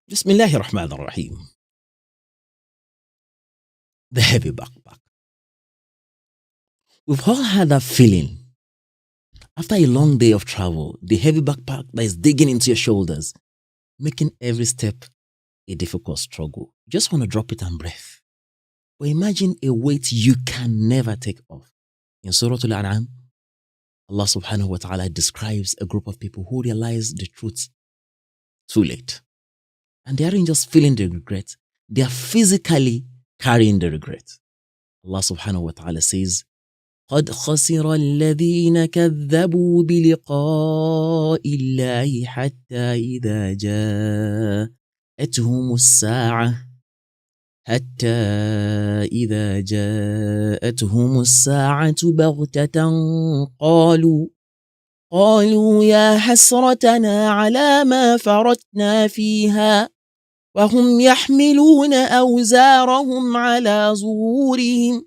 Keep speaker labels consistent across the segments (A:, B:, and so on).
A: Bismillahir Rahmanir Rahim. The heavy backpack. We've all had that feeling. After a long day of travel, the heavy backpack that is digging into your shoulders, making every step a difficult struggle. You just want to drop it and breathe. But imagine a weight you can never take off. In Surah Al-An'am, Allah subhanahu wa ta'ala describes a group of people who realize the truth too late. And they aren't just feeling the regret, they are physically carrying the regret. Allah subhanahu wa ta'ala says, قَدْ خَسِرَ الَّذِينَ كَذَّبُوا بِلِقَاءِ اللَّهِ حَتَّى إِذَا جَاءَتْهُمُ السَّاعَةُ بَغْتَةً قالوا يا حسرتنا على ما فرطنا فيها وهم يحملون أوزارهم على ظهورهم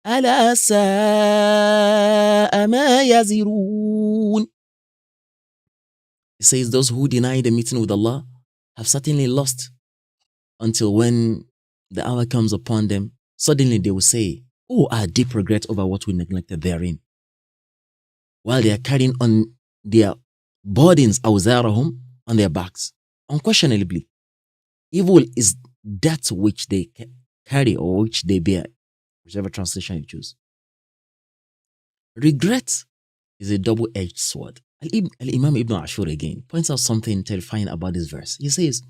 A: ألا ساء ما يزرون. It says those who deny the meeting with Allah have certainly lost, until when the hour comes upon them, suddenly they will say, oh, our deep regret over what we neglected therein. While they are carrying on their burdens, awzārahum, on their backs. Unquestionably, evil is that which they carry or which they bear, whichever translation you choose. Regret is a double-edged sword. Al-Imam Ibn Ashur again points out something terrifying about this verse. He says,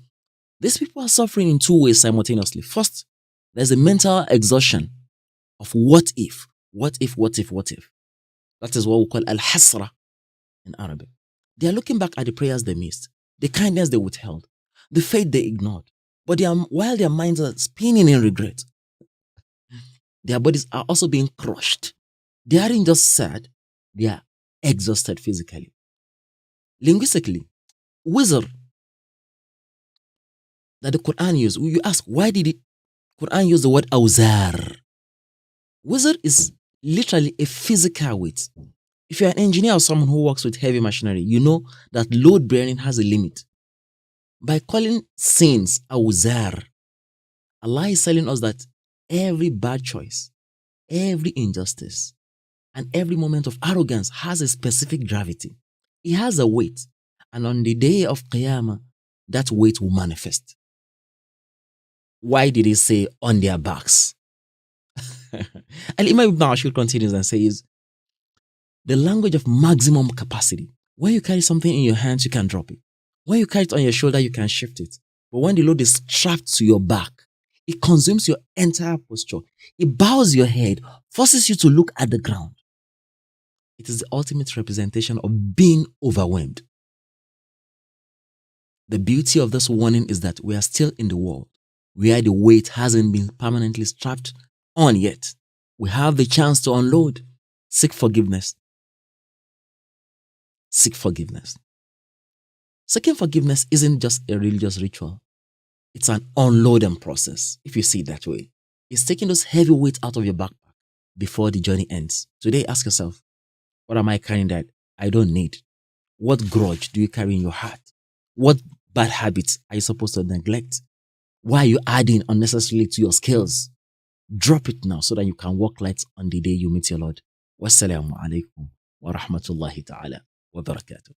A: these people are suffering in two ways simultaneously. First, there's a mental exhaustion of what if. That is what we call al-hasra in Arabic. They are looking back at the prayers they missed, the kindness they withheld, the faith they ignored. But while their minds are spinning in regret, their bodies are also being crushed. They aren't just sad, they are exhausted physically. Linguistically, Wizr that the Quran used, you ask, why did the Quran use the word Awzār? Wizr is literally a physical weight. If you're an engineer or someone who works with heavy machinery, you know that load bearing has a limit. By calling sins Awzār, Allah is telling us that every bad choice, every injustice, and every moment of arrogance has a specific gravity. It has a weight. And on the day of Qiyamah, that weight will manifest. Why did he say on their backs? Al-Imam Ibn Ashur continues and says, the language of maximum capacity. When you carry something in your hands, you can drop it. When you carry it on your shoulder, you can shift it. But when the load is strapped to your back, it consumes your entire posture. It bows your head, forces you to look at the ground. It is the ultimate representation of being overwhelmed. The beauty of this warning is that we are still in the world where the weight hasn't been permanently strapped on yet. We have the chance to unload. Seek forgiveness. Seek forgiveness. Seeking forgiveness isn't just a religious ritual. It's an unloading process, if you see it that way. It's taking those heavy weights out of your backpack before the journey ends. Today, ask yourself, what am I carrying that I don't need? What grudge do you carry in your heart? What bad habits are you supposed to neglect? Why are you adding unnecessarily to your skills? Drop it now so that you can walk light on the day you meet your Lord. Wassalamu alaikum wa rahmatullahi ta'ala wa barakatuh.